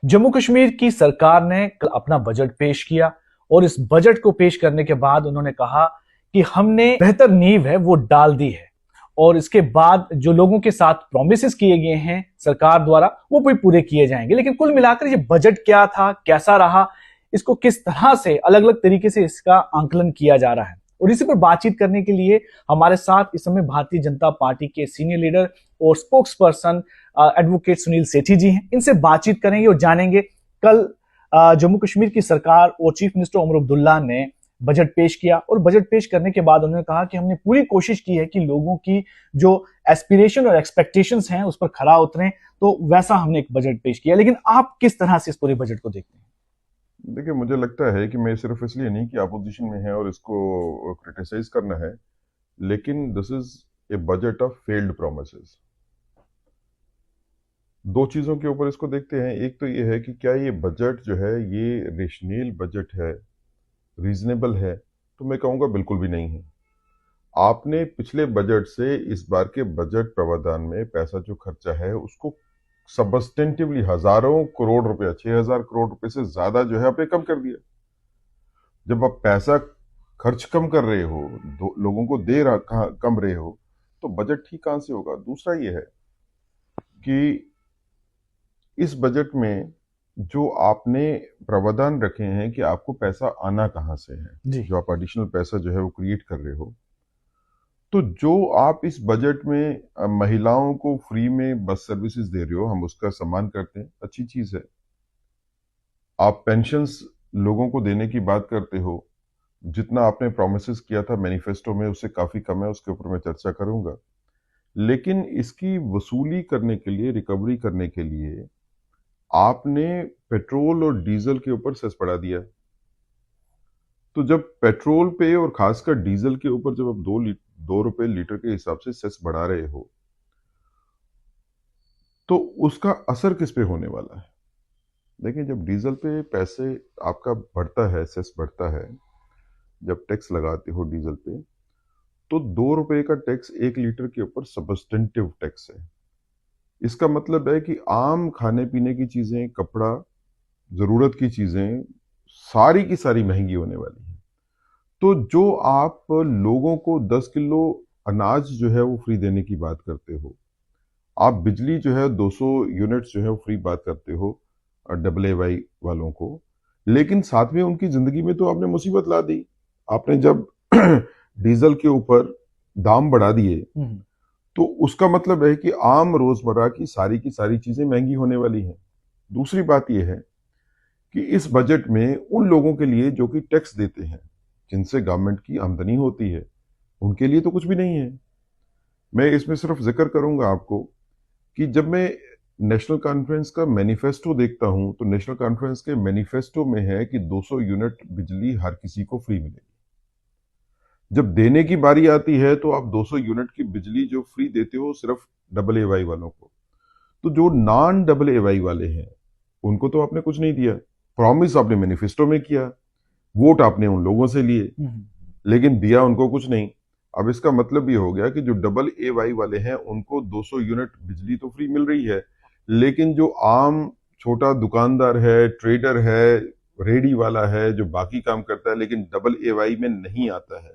जम्मू कश्मीर की सरकार ने कल अपना बजट पेश किया और इस बजट को पेश करने के बाद उन्होंने कहा कि हमने बेहतर नींव है वो डाल दी है और इसके बाद जो लोगों के साथ प्रॉमिसेस किए गए हैं सरकार द्वारा वो भी पूरे किए जाएंगे। लेकिन कुल मिलाकर ये बजट क्या था, कैसा रहा, इसको किस तरह से अलग अलग तरीके से इसका आंकलन किया जा रहा है और इसी पर बातचीत करने के लिए हमारे साथ इस समय भारतीय जनता पार्टी के सीनियर लीडर और स्पोक्स पर्सन एडवोकेट सुनील सेठी जी हैं। इनसे बातचीत करेंगे और जानेंगे कल जम्मू कश्मीर की सरकार और चीफ मिनिस्टर उमर अब्दुल्ला ने बजट पेश किया और बजट पेश करने के बाद उन्होंने कहा कि हमने पूरी कोशिश की है कि लोगों की जो एस्पिरेशन और एक्सपेक्टेशंस हैं उस पर खरा उतरें, तो वैसा हमने एक बजट पेश किया। लेकिन आप किस तरह से इस पूरे बजट को देखते हैं? देखिए, मुझे लगता है कि मैं सिर्फ इसलिए नहीं कि अपोजिशन में है और इसको क्रिटिसाइज करना है, लेकिन this is a budget of failed promises. दो चीज़ों के ऊपर इसको देखते हैं। एक तो ये है कि क्या ये बजट जो है ये रेशनल बजट है, रीजनेबल है? तो मैं कहूँगा बिल्कुल भी नहीं है। आपने पिछले बजट से इस बार के बजट प्रावधान में पैसा जो खर्चा है उसको सबस्टेंटिवली हजारों करोड़ रुपया, 6,000 करोड़ रुपए से ज्यादा जो है आपने कम कर दिया। जब आप पैसा खर्च कम कर रहे हो, लोगों को दे रहा कम रहे हो, तो बजट ठीक कहां से होगा? दूसरा ये है कि इस बजट में जो आपने प्रावधान रखे हैं कि आपको पैसा आना कहां से है, जो आप एडिशनल पैसा जो है वो क्रिएट कर रहे हो, तो जो आप इस बजट में महिलाओं को फ्री में बस सर्विसेज दे रहे हो, हम उसका सम्मान करते हैं, अच्छी चीज है। आप पेंशन्स लोगों को देने की बात करते हो, जितना आपने प्रोमिस किया था मैनिफेस्टो में उससे काफी कम है, उसके ऊपर मैं चर्चा करूंगा। लेकिन इसकी वसूली करने के लिए, रिकवरी करने के लिए आपने पेट्रोल और डीजल के ऊपर सेस बढ़ा दिया। तो जब पेट्रोल पे और खासकर डीजल के ऊपर जब आप 2 रुपए लीटर के हिसाब से सेस बढ़ा रहे हो, तो उसका असर किस पे होने वाला है? देखिए, जब डीजल पे पैसे आपका बढ़ता है, सेस बढ़ता है, जब टैक्स लगाते हो डीजल पे, तो 2 रुपए का टैक्स 1 लीटर के ऊपर सबस्टेंटिव टैक्स है। इसका मतलब है कि आम खाने पीने की चीजें, कपड़ा, जरूरत की चीजें सारी की सारी महंगी होने वाली है। तो जो आप लोगों को 10 किलो अनाज जो है वो फ्री देने की बात करते हो, आप बिजली जो है 200 यूनिट्स जो है वो फ्री बात करते हो AA वालों को, लेकिन साथ में उनकी जिंदगी में तो आपने मुसीबत ला दी। आपने जब डीजल के ऊपर दाम बढ़ा दिए, तो उसका मतलब है कि आम रोजमर्रा की सारी चीजें महंगी होने वाली हैं। दूसरी बात यह है कि इस बजट में उन लोगों के लिए जो कि टैक्स देते हैं, जिनसे गवर्नमेंट की आमदनी होती है, उनके लिए तो कुछ भी नहीं है। मैं इसमें सिर्फ जिक्र करूंगा आपको कि जब मैं नेशनल कॉन्फ्रेंस का मैनिफेस्टो देखता हूं, तो नेशनल कॉन्फ्रेंस के मैनिफेस्टो में है कि 200 यूनिट बिजली हर किसी को फ्री मिलेगी। जब देने की बारी आती है तो आप 200 यूनिट की बिजली जो फ्री देते हो सिर्फ AA वालों को। तो जो नॉन AA वाले हैं उनको तो आपने कुछ नहीं दिया। प्रॉमिस आपने मैनिफेस्टो में किया, वोट आपने उन लोगों से लिए, लेकिन दिया उनको कुछ नहीं। अब इसका मतलब ये हो गया कि जो AA वाले हैं उनको 200 यूनिट बिजली तो फ्री मिल रही है, लेकिन जो आम छोटा दुकानदार है, ट्रेडर है, रेडी वाला है, जो बाकी काम करता है लेकिन AA में नहीं आता है।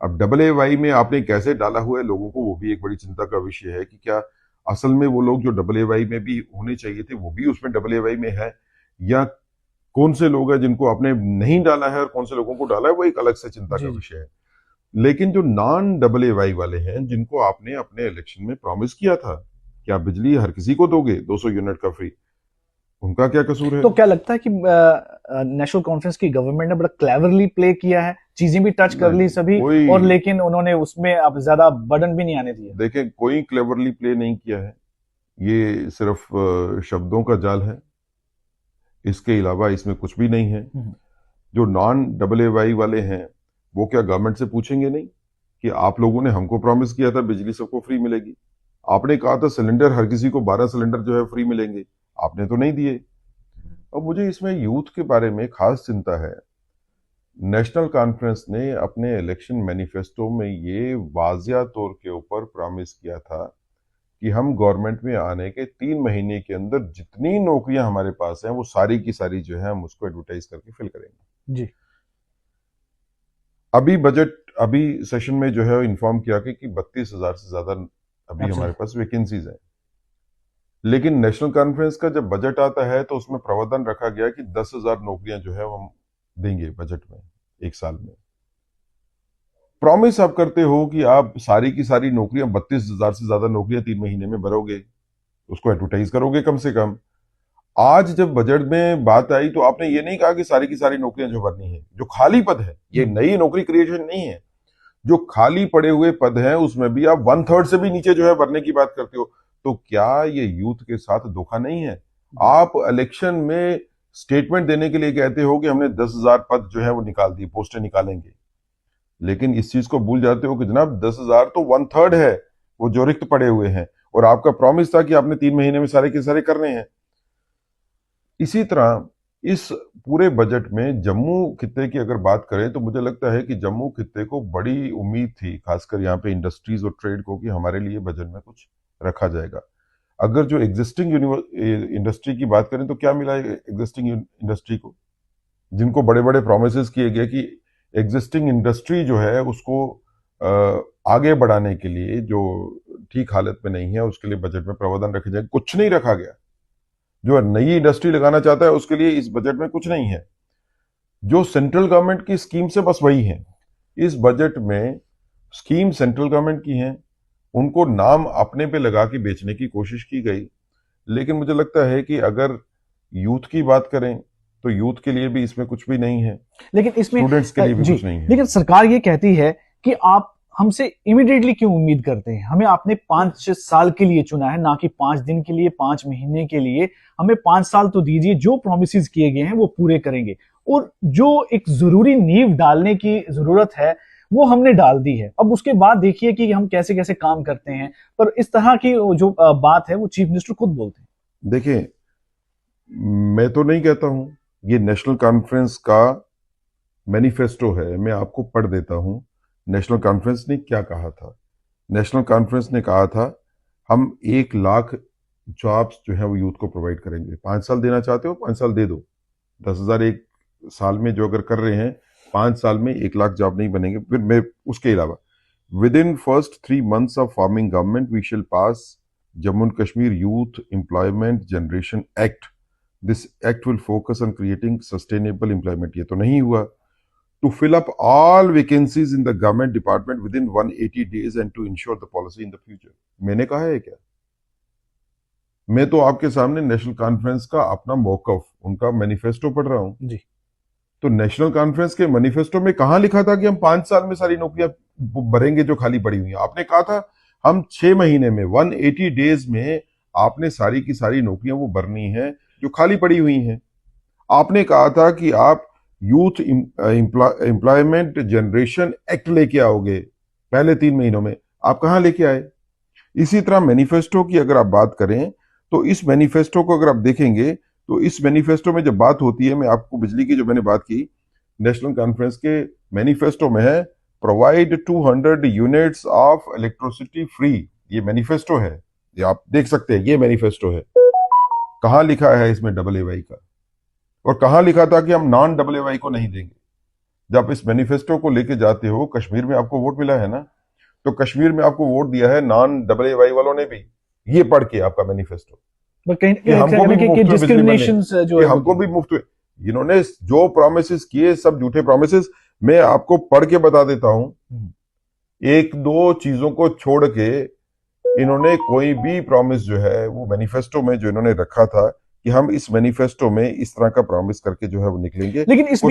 अब AA में आपने कैसे डाला हुआ है लोगों को, वो भी एक बड़ी चिंता का विषय है कि क्या असल में वो लोग जो AA में भी होने चाहिए थे वो भी उसमें AA में है, या कौन से लोग हैं जिनको आपने नहीं डाला है और कौन से लोगों को डाला है, वो एक अलग से चिंता का विषय है। लेकिन जो नॉन AA वाले हैं, जिनको आपने अपने इलेक्शन में प्रॉमिस किया था कि आप बिजली हर किसी को दोगे 200 यूनिट का फ्री, उनका क्या कसूर है? तो क्या लगता है कि नेशनल कॉन्फ्रेंस की गवर्नमेंट ने बड़ा क्लेवरली प्ले किया है, चीजें भी टच कर ली सभी, और लेकिन उन्होंने उसमें अब ज्यादा बर्डन भी नहीं आने दिया? देखें, कोई क्लेवरली प्ले नहीं किया है, ये सिर्फ शब्दों का जाल है, इसके अलावा इसमें कुछ भी नहीं है। जो नॉन AA वाले हैं वो क्या गवर्नमेंट से पूछेंगे नहीं कि आप लोगों ने हमको प्रॉमिस किया था बिजली सबको फ्री मिलेगी, आपने कहा था सिलेंडर हर किसी को 12 सिलेंडर जो है फ्री मिलेंगे, आपने तो नहीं दिए। और मुझे इसमें यूथ के बारे में खास चिंता है। नेशनल कॉन्फ्रेंस ने अपने इलेक्शन मैनिफेस्टो में ये वाजिया तौर के ऊपर प्रॉमिस किया था कि हम गवर्नमेंट में आने के 3 महीने के अंदर जितनी नौकरियां हमारे पास हैं वो सारी की सारी जो है हम उसको एडवर्टाइज करके फिल करेंगे जी। अभी सेशन में जो है इन्फॉर्म किया कि 32,000 से ज्यादा अभी अच्छा। हमारे पास वैकेंसीज हैं। लेकिन नेशनल कॉन्फ्रेंस का जब बजट आता है तो उसमें प्रावधान रखा गया कि 10,000 नौकरियां जो है वो हम देंगे बजट में एक साल में। प्रॉमिस आप करते हो कि आप सारी की सारी नौकरियां 32,000 से ज्यादा नौकरियां 3 महीने में भरोगे, उसको एडवर्टाइज करोगे कम से कम। आज जब बजट में बात आई तो आपने ये नहीं कहा कि सारी की सारी नौकरियां जो भरनी है, जो खाली पद है, ये नई नौकरी क्रिएशन नहीं है, जो खाली पड़े हुए पद हैं उसमें भी आप 1/3 से भी नीचे जो है भरने की बात करते हो। तो क्या ये यूथ के साथ धोखा नहीं है? आप इलेक्शन में स्टेटमेंट देने के लिए कहते हो कि हमने 10,000 पद जो है वो निकाल दिए, पोस्टें निकालेंगे, लेकिन इस चीज को भूल जाते हो कि जनाब 10,000 तो 1/3 है वो जो रिक्त पड़े हुए हैं, और आपका प्रॉमिस था कि आपने 3 महीने में सारे के सारे करने हैं। इसी तरह इस पूरे बजट में जम्मू खित्ते की अगर बात करें तो मुझे लगता है कि जम्मू खित्ते को बड़ी उम्मीद थी, खासकर यहाँ पे इंडस्ट्रीज और ट्रेड को, कि हमारे लिए बजट में कुछ रखा जाएगा। अगर जो एग्जिस्टिंग इंडस्ट्री की बात करें तो क्या मिला एग्जिस्टिंग इंडस्ट्री को? जिनको बड़े बड़े प्रोमिस किए गए कि एग्जिस्टिंग इंडस्ट्री जो है उसको आगे बढ़ाने के लिए, जो ठीक हालत में नहीं है उसके लिए बजट में प्रावधान रखे जाए, कुछ नहीं रखा गया। जो नई इंडस्ट्री लगाना चाहता है उसके लिए इस बजट में कुछ नहीं है। जो सेंट्रल गवर्नमेंट की स्कीम से बस वही है। इस बजट में स्कीम सेंट्रल गवर्नमेंट की है, उनको नाम अपने पे लगा के बेचने की कोशिश की गई। लेकिन मुझे लगता है कि अगर यूथ की बात करें तो यूथ के लिए भी इसमें कुछ भी नहीं है, लेकिन इसमें स्टूडेंट्स के लिए भी कुछ नहीं है। लेकिन सरकार ये कहती है कि आप हमसे इमीडिएटली क्यों उम्मीद करते हैं? हमें आपने 5 साल के लिए चुना है, ना कि 5 दिन के लिए, 5 महीने के लिए। हमें 5 साल तो दीजिए, जो प्रोमिस किए गए हैं वो पूरे करेंगे। और जो एक जरूरी नींव डालने की जरूरत है वो हमने डाल दी है। अब उसके बाद देखिए कि हम कैसे कैसे काम करते हैं। पर इस तरह की जो बात है वो चीफ मिनिस्टर खुद बोलते हैं। देखिए, मैं तो नहीं कहता हूं, ये नेशनल कॉन्फ्रेंस का मैनिफेस्टो है, मैं आपको पढ़ देता हूं नेशनल कॉन्फ्रेंस ने क्या कहा था। नेशनल कॉन्फ्रेंस ने कहा था हम 1 लाख जॉब्स जो है वो यूथ को प्रोवाइड करेंगे। 5 साल देना चाहते हो, 5 साल दे दो। 10,000 एक साल में जो अगर कर रहे हैं, 5 साल में 1 लाख जॉब नहीं बनेंगे। फिर मैं उसके अलावा within first 3 months of forming government we shall pass Jammu and Kashmir youth employment generation act. This act will focus on creating sustainable employment. ये तो नहीं हुआ। To fill up all vacancies in the government department within 180 days and to ensure the policy in the future। मैंने कहा है क्या? मैं तो आपके सामने नेशनल कॉन्फ्रेंस का अपना मौकफ, उनका मैनिफेस्टो पढ़ रहा हूं जी। तो नेशनल कॉन्फ्रेंस के मैनिफेस्टो में कहां लिखा था कि हम 5 साल में सारी नौकरियां भरेंगे जो खाली पड़ी हुई हैं? आपने कहा था हम 6 महीने में 180 डेज में आपने सारी की सारी नौकरियां वो भरनी है जो खाली पड़ी हुई हैं। आपने कहा था कि आप यूथ एम्प्लॉयमेंट जनरेशन एक्ट लेके आओगे पहले 3 महीनों में। आप कहां लेके आए? इसी तरह मैनिफेस्टो की अगर आप बात करें तो इस मैनिफेस्टो को अगर आप देखेंगे तो इस मैनिफेस्टो में जब बात होती है, मैं आपको बिजली की जो मैंने बात की, नेशनल कॉन्फ्रेंस के मैनिफेस्टो में है provide 200 units of electricity free. ये मैनिफेस्टो है, ये आप देख सकते हैं, ये मैनिफेस्टो है। कहां लिखा है इसमें AAY का? और कहां लिखा था कि हम नॉन AAY को नहीं देंगे? जब इस मैनिफेस्टो को लेके जाते हो, कश्मीर में आपको वोट मिला है ना, तो कश्मीर में आपको वोट दिया है नॉन AAY वालों ने भी। ये पढ़ के आपका मैनिफेस्टो हमको भी मुफ्त में, इन्होंने जो प्रोमिस किए सब झूठे प्रोमिस। मैं आपको पढ़ के बता देता हूं, 1-2 चीजों को छोड़ के इन्होंने कोई भी प्रॉमिस जो है वो मैनिफेस्टो में जो इन्होंने रखा था कि हम इस मैनिफेस्टो में इस तरह का प्रॉमिस करके जो है वो निकलेंगे। लेकिन इस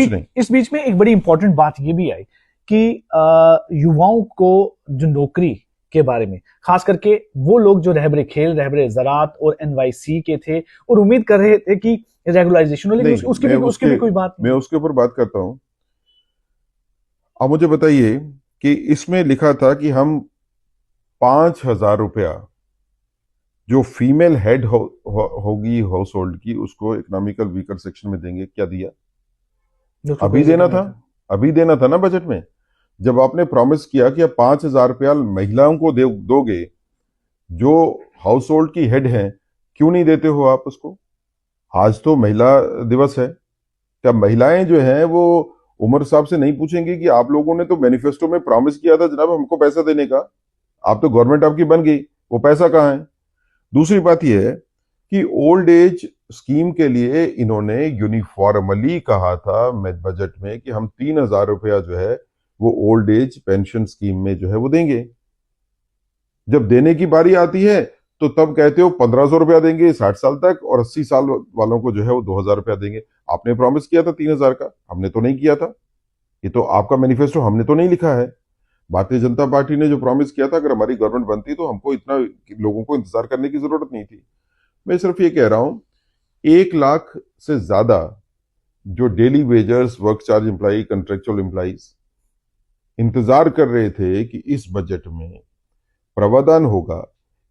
बीच में एक बड़ी इंपॉर्टेंट बात ये भी आई कि युवाओं को जो नौकरी के बारे में, खास करके वो लोग जो रहबरे खेल, रहबरे ज़राअत और NYC के थे और उम्मीद कर रहे थे कि रेगुलराइजेशन हो, लेकिन उसके भी कोई बात नहीं। मैं उसके ऊपर बात करता हूं। अब मुझे बताइए कि इसमें लिखा था कि हम 5,000 रुपया जो फीमेल हेड होगी हाउस होल्ड की, उसको इकोनॉमिकल वीकर सेक्शन में देंगे। क्या दिया? अभी देना था ना बजट में, जब आपने प्रॉमिस किया कि अब 5,000 रुपया महिलाओं को दोगे जो हाउस होल्ड की हेड हैं, क्यों नहीं देते हो आप उसको? आज तो महिला दिवस है, क्या महिलाएं जो हैं वो उमर साहब से नहीं पूछेंगी कि आप लोगों ने तो मैनिफेस्टो में प्रॉमिस किया था जनाब हमको पैसा देने का, आप तो गवर्नमेंट आपकी बन गई, वो पैसा कहाँ है? दूसरी बात यह है कि ओल्ड एज स्कीम के लिए इन्होंने यूनिफॉर्मली कहा था बजट में कि हम 3,000 रुपया जो है वो ओल्ड एज पेंशन स्कीम में जो है वो देंगे। जब देने की बारी आती है तो तब कहते हो 1,500 रुपया देंगे 60 साल तक, और 80 साल वालों को जो है वो 2,000 रुपया देंगे। आपने प्रॉमिस किया था 3,000 का, हमने तो नहीं किया था। ये तो आपका मैनिफेस्टो हमने तो नहीं लिखा है। भारतीय जनता पार्टी ने जो प्रॉमिस किया था, अगर हमारी गवर्नमेंट बनती तो हमको इतना लोगों को इंतजार करने की जरूरत नहीं थी। मैं सिर्फ ये कह रहा हूं, 1 लाख से ज्यादा जो daily wagers, work charge employee, contractual employees इंतजार कर रहे थे कि इस बजट में प्रावधान होगा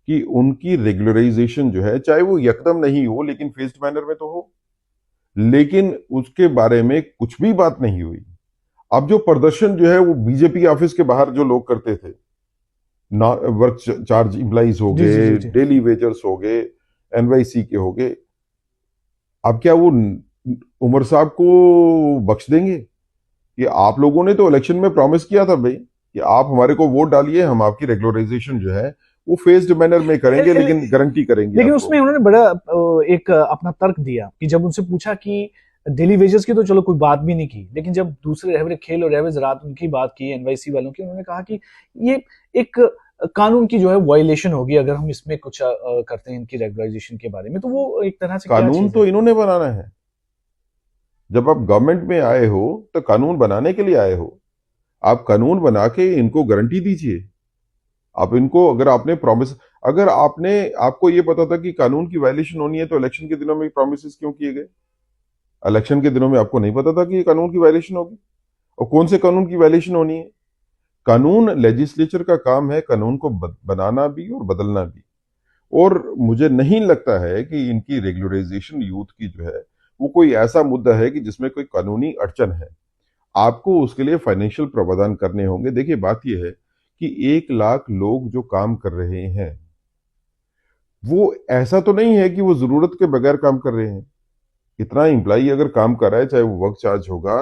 कि उनकी रेगुलराइजेशन जो है, चाहे वो यकदम नहीं हो लेकिन फेस्ड मैनर में तो हो, लेकिन उसके बारे में कुछ भी बात नहीं हुई। अब जो प्रदर्शन जो है वो बीजेपी ऑफिस के बाहर जो लोग करते थे, वर्क चार्ज एम्प्लॉइज हो जी जी गए, जी जी। डेली वेजर्स हो गए, एनवाईसी के हो गए, अब क्या वो उमर साहब को बख्श देंगे? कि आप लोगों ने तो इलेक्शन में प्रॉमिस किया था भाई कि आप हमारे को वोट डालिए, हम आपकी रेगुलराइजेशन जो है वो फेस्ड मैनर में करेंगे, लेकिन गारंटी करेंगे लेकिन आपको। उसमें उन्होंने बड़ा एक अपना तर्क दिया कि जब उनसे पूछा कि डेली वेजेस की तो चलो कोई बात भी नहीं की, लेकिन जब दूसरे रहवरे खेल और रहवरे रात उनकी बात की एनवाईसी वालों की, उन्होंने कहा कि ये एक कानून की जो है वायलेशन होगी अगर हम इसमें कुछ करते हैं इनकी रेगुलराइजेशन के बारे में, तो वो एक तरह से क्या कानून चीज तो है? इन्होंने बनाना है। जब आप गवर्नमेंट में आए हो तो कानून बनाने के लिए आए हो। आप कानून बना के इनको गारंटी दीजिए। आप इनको, अगर आपने प्रॉमिस, अगर आपने, आपको ये पता था कि कानून की वायलेशन होनी है तो इलेक्शन के दिनों में प्रॉमिस क्यों किए गए? इलेक्शन के दिनों में आपको नहीं पता था कि ये कानून की वायलेशन होगी? और कौन से कानून की वायलेशन होनी है? कानून लेजिस्लेचर का काम है, कानून को बनाना भी और बदलना भी। और मुझे नहीं लगता है कि इनकी रेगुलराइजेशन यूथ की जो है वो कोई ऐसा मुद्दा है कि जिसमें कोई कानूनी अड़चन है। आपको उसके लिए फाइनेंशियल प्रावधान करने होंगे। देखिए बात यह है कि 1 लाख लोग जो काम कर रहे हैं, वो ऐसा तो नहीं है कि वो जरूरत के बगैर काम कर रहे हैं। इतना एम्प्लाई अगर काम कर रहा है, चाहे वो वर्क चार्ज होगा,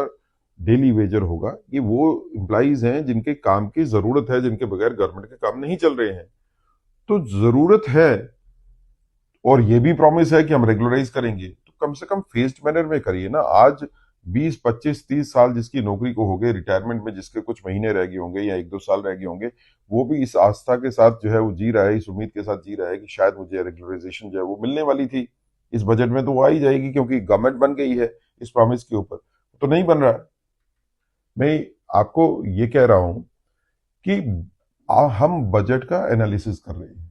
डेली वेजर होगा, ये वो एम्प्लाइज हैं जिनके काम की जरूरत है, जिनके बगैर गवर्नमेंट के काम नहीं चल रहे हैं। तो जरूरत है, और ये भी प्रॉमिस है कि हम रेगुलराइज करेंगे, तो कम से कम फेस्ड मैनर में करिए ना। आज 20, 25, 30 साल जिसकी नौकरी को हो गए, रिटायरमेंट में जिसके कुछ महीने रह गए होंगे या 1-2 साल रह गए होंगे, वो भी इस आस्था के साथ जो है वो जी रहा है, इस उम्मीद के साथ जी रहा है कि शायद मुझे रेगुलराइजेशन जो है वो मिलने वाली थी इस बजट में, तो वो आ ही जाएगी क्योंकि गवर्नमेंट बन गई है इस प्रॉमिस के ऊपर। तो नहीं बन रहा है। मैं आपको ये कह रहा हूं कि हम बजट का एनालिसिस कर रहे हैं।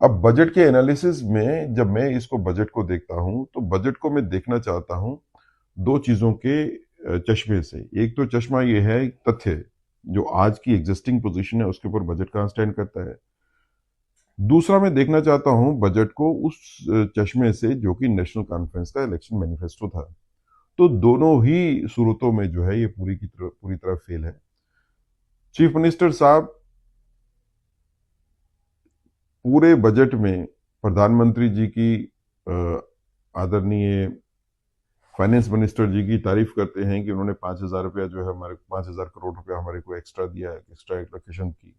अब बजट के एनालिसिस में जब मैं इसको बजट को देखता हूं तो बजट को मैं देखना चाहता हूं दो चीजों के चश्मे से। एक तो चश्मा ये है तथ्य, जो आज की एग्जिस्टिंग पोजीशन है उसके ऊपर बजट कहां स्टैंड करता है। दूसरा मैं देखना चाहता हूं बजट को उस चश्मे से जो कि नेशनल कॉन्फ्रेंस का इलेक्शन मैनिफेस्टो था। तो दोनों ही सूरतों में जो है ये पूरी तरह फेल है। चीफ मिनिस्टर साहब पूरे बजट में प्रधानमंत्री जी की, आदरणीय फाइनेंस मिनिस्टर जी की तारीफ करते हैं कि उन्होंने 5,000 रुपया जो है हमारे 5,000 करोड़ रुपया हमारे को एक्स्ट्रा दिया है, एक्स्ट्रा एलोकेशन की।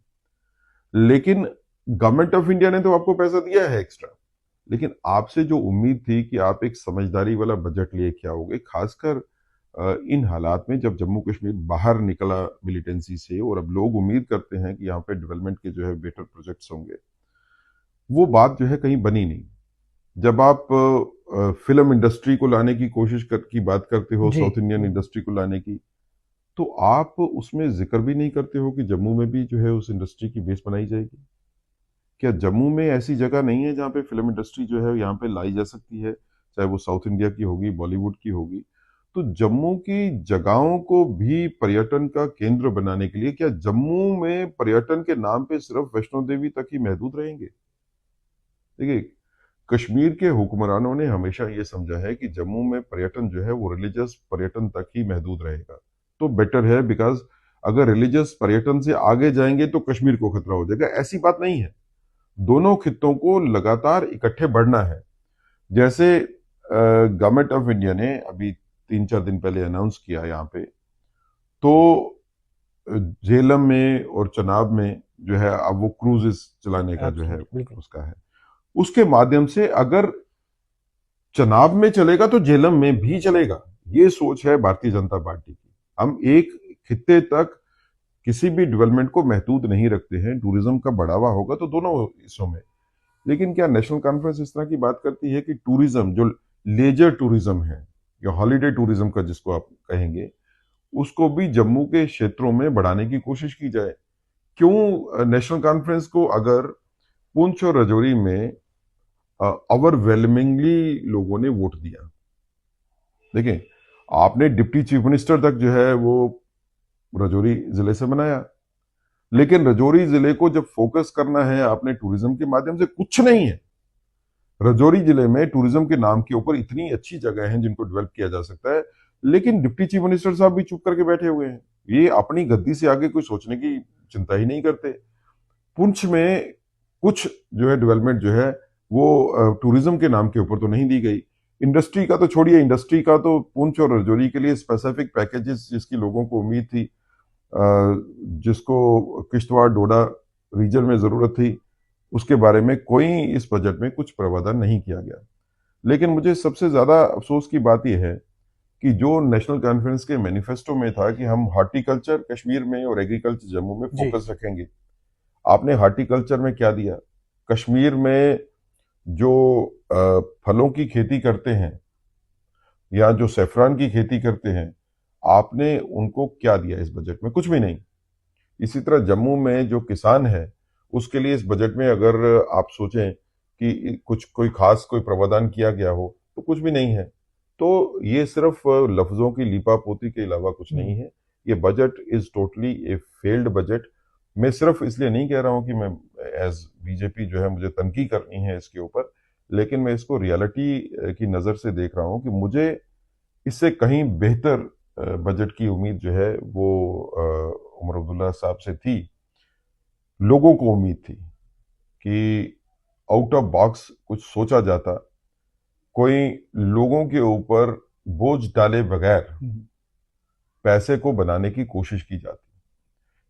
लेकिन गवर्नमेंट ऑफ इंडिया ने तो आपको पैसा दिया है एक्स्ट्रा, लेकिन आपसे जो उम्मीद थी कि आप एक समझदारी वाला बजट लेके आओगे, खासकर इन हालात में जब जम्मू कश्मीर बाहर निकला मिलिटेंसी से, और अब लोग उम्मीद करते हैं कि यहाँ पे डेवलपमेंट के जो है बेटर प्रोजेक्ट्स होंगे, वो बात जो है कहीं बनी नहीं। जब आप फिल्म इंडस्ट्री को लाने की की बात करते हो, जी। साउथ इंडियन इंडस्ट्री को लाने की, तो आप उसमें जिक्र भी नहीं करते हो कि जम्मू में भी जो है उस इंडस्ट्री की बेस बनाई जाएगी। क्या जम्मू में ऐसी जगह नहीं है जहाँ पे फिल्म इंडस्ट्री जो है यहाँ पे लाई जा सकती है, चाहे वो साउथ इंडिया की होगी, बॉलीवुड की होगी? तो जम्मू की जगहों को भी पर्यटन का केंद्र बनाने के लिए क्या जम्मू में पर्यटन के नाम पे सिर्फ वैष्णो देवी तक ही महदूद रहेंगे? देखिए, कश्मीर के हुक्मरानों ने हमेशा ये समझा है कि जम्मू में पर्यटन जो है वो रिलीजियस पर्यटन तक ही महदूद रहेगा, तो बेटर है। बिकॉज अगर रिलीजियस पर्यटन से आगे जाएंगे तो कश्मीर को खतरा हो जाएगा। ऐसी बात नहीं है। दोनों खित्तों को लगातार इकट्ठे बढ़ना है। जैसे गवर्नमेंट ऑफ इंडिया ने अभी 3-4 दिन पहले अनाउंस किया यहाँ पे, तो झेलम में और चनाब में जो है अब वो क्रूजेस चलाने का जो है बिल्कुल। उसका है। उसके माध्यम से अगर चनाब में चलेगा तो झेलम में भी चलेगा। ये सोच है भारतीय जनता पार्टी की। हम एक खित्ते तक किसी भी डेवलपमेंट को महदूद नहीं रखते हैं। टूरिज्म का बढ़ावा होगा तो दोनों हिस्सों में। लेकिन क्या नेशनल कॉन्फ्रेंस इस तरह की बात करती है कि टूरिज्म जो लेजर टूरिज्म है या हॉलीडे टूरिज्म का जिसको आप कहेंगे, उसको भी जम्मू के क्षेत्रों में बढ़ाने की कोशिश की जाए? क्यों नेशनल कॉन्फ्रेंस को अगर पुंछ और राजौरी में ओवरवेलमिंगली लोगों ने वोट दिया, देखिए आपने डिप्टी चीफ मिनिस्टर तक जो है वो राजौरी जिले से बनाया, लेकिन राजौरी जिले को जब फोकस करना है आपने टूरिज्म के माध्यम से, कुछ नहीं है। राजौरी जिले में टूरिज्म के नाम के ऊपर इतनी अच्छी जगह हैं जिनको डेवलप किया जा सकता है, लेकिन डिप्टी चीफ मिनिस्टर साहब भी चुप करके बैठे हुए हैं। ये अपनी गद्दी से आगे कोई सोचने की चिंता ही नहीं करते। पुंछ में कुछ जो है डेवलपमेंट जो है वो टूरिज्म के नाम के ऊपर तो नहीं दी गई। इंडस्ट्री का तो छोड़िए, इंडस्ट्री का तो पुंछ और राजौरी के लिए स्पेसिफिक पैकेजेस जिसकी लोगों को उम्मीद थी, जिसको किश्तवाड़ डोडा रीजन में जरूरत थी, उसके बारे में कोई इस बजट में कुछ प्रावधान नहीं किया गया। लेकिन मुझे सबसे ज्यादा अफसोस की बात यह है कि जो नेशनल कॉन्फ्रेंस के मैनिफेस्टो में था कि हम हॉर्टिकल्चर कश्मीर में और एग्रीकल्चर जम्मू में फोकस रखेंगे, आपने हॉर्टिकल्चर में क्या दिया? कश्मीर में जो फलों की खेती करते हैं या जो सेफ्रॉन की खेती करते हैं, आपने उनको क्या दिया इस बजट में? कुछ भी नहीं। इसी तरह जम्मू में जो किसान है उसके लिए इस बजट में अगर आप सोचें कि कुछ कोई खास कोई प्रावधान किया गया हो तो कुछ भी नहीं है। तो ये सिर्फ लफ्जों की लीपापोती के अलावा कुछ नहीं है। ये budget is totally A failed budget. मैं सिर्फ इसलिए नहीं कह रहा हूं कि मैं एज बीजेपी जो है मुझे तनकी करनी है इसके ऊपर, लेकिन मैं इसको रियलिटी की नजर से देख रहा हूं कि मुझे इससे कहीं बेहतर बजट की उम्मीद जो है वो उमर अब्दुल्ला साहब से थी। लोगों को उम्मीद थी कि आउट ऑफ बॉक्स कुछ सोचा जाता, कोई लोगों के ऊपर बोझ डाले बगैर पैसे को बनाने की कोशिश की जाती,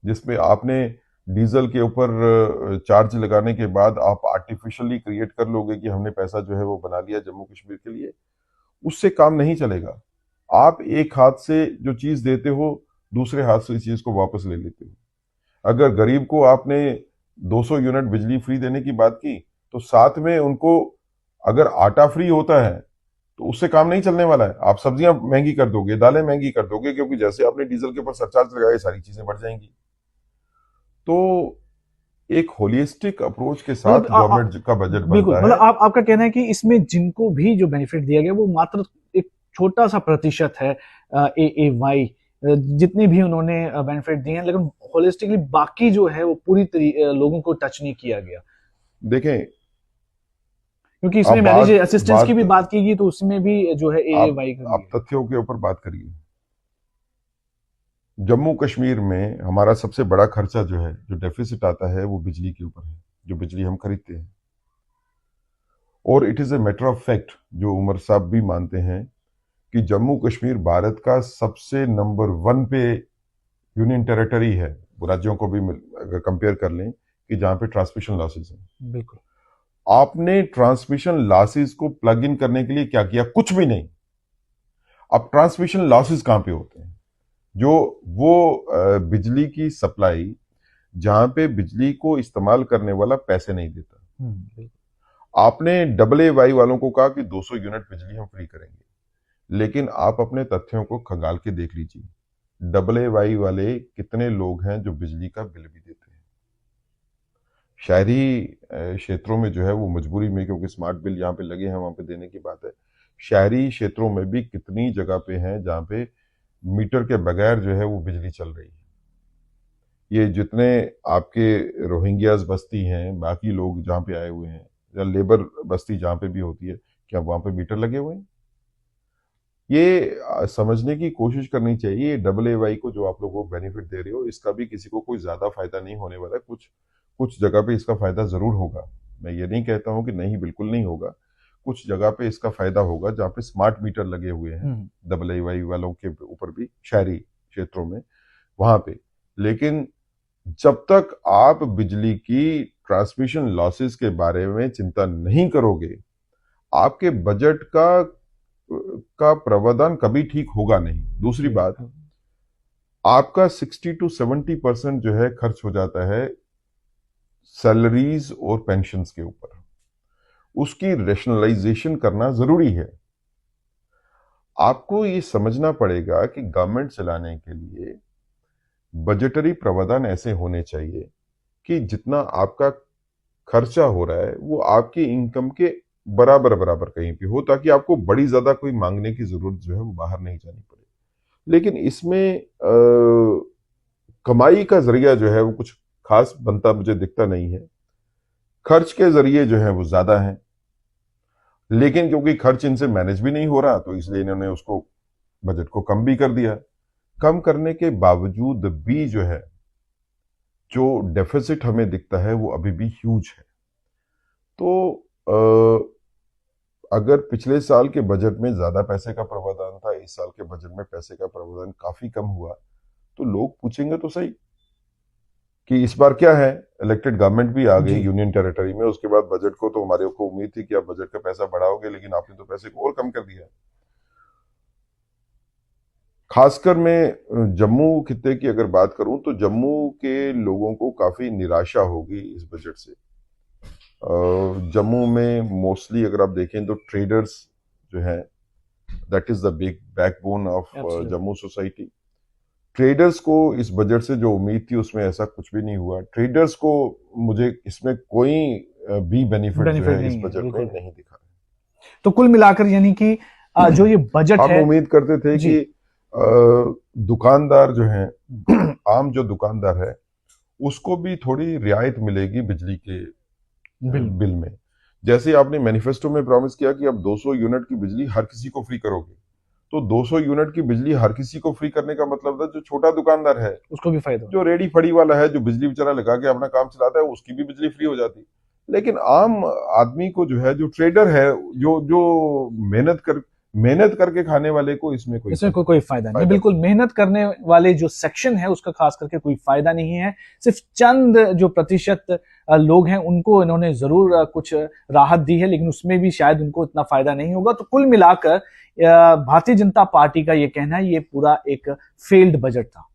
जिसमें आपने डीजल के ऊपर चार्ज लगाने के बाद आप आर्टिफिशियली क्रिएट कर लोगे कि हमने पैसा जो है वो बना लिया जम्मू कश्मीर के लिए। उससे काम नहीं चलेगा। आप एक हाथ से जो चीज देते हो, दूसरे हाथ से इस चीज को वापस ले लेते हो। अगर गरीब को आपने 200 यूनिट बिजली फ्री देने की बात की, तो साथ में उनको अगर आटा फ्री होता है तो उससे काम नहीं चलने वाला है। आप सब्जियां महंगी कर दोगे, दालें महंगी कर दोगे, क्योंकि जैसे आपने डीजल के ऊपर सरचार्ज लगाए सारी चीजें बढ़ जाएंगी। तो एक होलिस्टिक अप्रोच के साथ गवर्नमेंट का बजट बिल्कुल, बनता मतलब है। आपका कहना है कि इसमें जिनको भी जो बेनिफिट दिया गया वो मात्र एक छोटा सा प्रतिशत है AAY, जितनी भी उन्होंने बेनिफिट दिए हैं, लेकिन होलिस्टिकली बाकी जो है वो पूरी लोगों को टच नहीं किया गया। देखें, क्योंकि इसमें मैरिज असिस्टेंस की भी बात की गई तो उसमें भी जो है AAY आप तथ्यों के ऊपर बात करिए। जम्मू कश्मीर में हमारा सबसे बड़ा खर्चा जो है, जो डेफिसिट आता है, वो बिजली के ऊपर है, जो बिजली हम खरीदते हैं। और it is a matter of fact, जो उमर साहब भी मानते हैं, कि जम्मू कश्मीर भारत का सबसे नंबर 1 पे यूनियन टेरिटरी है, राज्यों को भी अगर कंपेयर कर लें, कि जहां पे ट्रांसमिशन लॉसेस हैं। बिल्कुल। आपने ट्रांसमिशन लॉसेस को प्लग इन करने के लिए क्या किया? कुछ भी नहीं। अब ट्रांसमिशन लॉसेस कहां पे होते हैं? जो वो बिजली की सप्लाई जहां पे बिजली को इस्तेमाल करने वाला पैसे नहीं देता। आपने AAY वालों को कहा कि 200 यूनिट बिजली हम फ्री करेंगे, लेकिन आप अपने तथ्यों को खंगाल के देख लीजिए, AAY वाले कितने लोग हैं जो बिजली का बिल भी देते हैं। शहरी क्षेत्रों में जो है वो मजबूरी में, क्योंकि स्मार्ट बिल यहाँ पे लगे हैं, वहां पे देने की बात है। शहरी क्षेत्रों में भी कितनी जगह पे हैं जहां पे मीटर के बगैर जो है वो बिजली चल रही है। ये जितने आपके रोहिंग्याज बस्ती हैं, बाकी लोग जहाँ पे आए हुए हैं, या लेबर बस्ती जहाँ पे भी होती है, क्या वहां पे मीटर लगे हुए हैं? ये समझने की कोशिश करनी चाहिए, AAY को जो आप लोगों को बेनिफिट दे रहे हो, इसका भी किसी को कोई ज्यादा फायदा नहीं होने वाला है। कुछ कुछ जगह पे इसका फायदा जरूर होगा, मैं ये नहीं कहता हूं कि नहीं, बिल्कुल नहीं होगा। कुछ जगह पे इसका फायदा होगा जहाँ पे स्मार्ट मीटर लगे हुए हैं AAY वालों के ऊपर भी, शहरी क्षेत्रों में, वहां पे। लेकिन जब तक आप बिजली की ट्रांसमिशन लॉसेस के बारे में चिंता नहीं करोगे, आपके बजट का प्रावधान कभी ठीक होगा नहीं। दूसरी बात, आपका 60 to 70% जो है खर्च हो जाता है सैलरीज और पेंशन्स के ऊपर। उसकी रेशनलाइजेशन करना जरूरी है। आपको ये समझना पड़ेगा कि गवर्नमेंट चलाने के लिए बजटरी प्रावधान ऐसे होने चाहिए कि जितना आपका खर्चा हो रहा है वो आपकी इनकम के बराबर बराबर कहीं पे हो, ताकि आपको बड़ी ज्यादा कोई मांगने की जरूरत जो है वो बाहर नहीं जानी पड़े। लेकिन इसमें कमाई का जरिया जो है वो कुछ खास बनता मुझे दिखता नहीं है। खर्च के जरिए जो है वो ज्यादा है, लेकिन क्योंकि खर्च इनसे मैनेज भी नहीं हो रहा तो इसलिए इन्होंने उसको बजट को कम भी कर दिया। कम करने के बावजूद भी जो है जो डेफिसिट हमें दिखता है वो अभी भी ह्यूज है। तो अगर पिछले साल के बजट में ज्यादा पैसे का प्रावधान था, इस साल के बजट में पैसे का प्रावधान काफी कम हुआ, तो लोग पूछेंगे तो सही कि इस बार क्या है। इलेक्टेड गवर्नमेंट भी आ गई यूनियन टेरिटरी में, उसके बाद बजट को तो हमारे को उम्मीद थी कि आप बजट का पैसा बढ़ाओगे, लेकिन आपने तो पैसे को और कम कर दिया। खासकर मैं जम्मू खित्ते की अगर बात करूं तो जम्मू के लोगों को काफी निराशा होगी इस बजट से। जम्मू में मोस्टली अगर आप देखें तो ट्रेडर्स जो है, that is the big backbone of Jammu society. Traders को इस बजट से जो उम्मीद थी उसमें ऐसा कुछ भी नहीं हुआ। ट्रेडर्स को मुझे इसमें कोई भी बेनिफिट जो है इस बजट में नहीं दिखा। तो कुल मिलाकर यानी कि जो ये बजट हम है, उम्मीद करते थे कि दुकानदार जो है आम जो दुकानदार है उसको भी थोड़ी रियायत मिलेगी बिजली के बिल में। जैसे आपने मैनिफेस्टो में प्रॉमिस किया कि अब 200 यूनिट की बिजली हर किसी को फ्री करोगे, तो 200 यूनिट की बिजली हर किसी को फ्री करने का मतलब था जो छोटा दुकानदार है उसको भी फायदा, जो रेडी फड़ी वाला है, जो बिजली बेचारा लगा के अपना काम चलाता है, उसकी भी बिजली फ्री हो जाती। लेकिन आम आदमी को जो है, जो ट्रेडर है, जो मेहनत करके खाने वाले को इसमें कोई फायदा नहीं। बिल्कुल, मेहनत करने वाले जो सेक्शन है उसका खास करके कोई फायदा नहीं है। सिर्फ चंद जो प्रतिशत लोग हैं उनको इन्होंने जरूर कुछ राहत दी है, लेकिन उसमें भी शायद उनको इतना फायदा नहीं होगा। तो कुल मिलाकर भारतीय जनता पार्टी का ये कहना है ये पूरा एक फेल्ड बजट था।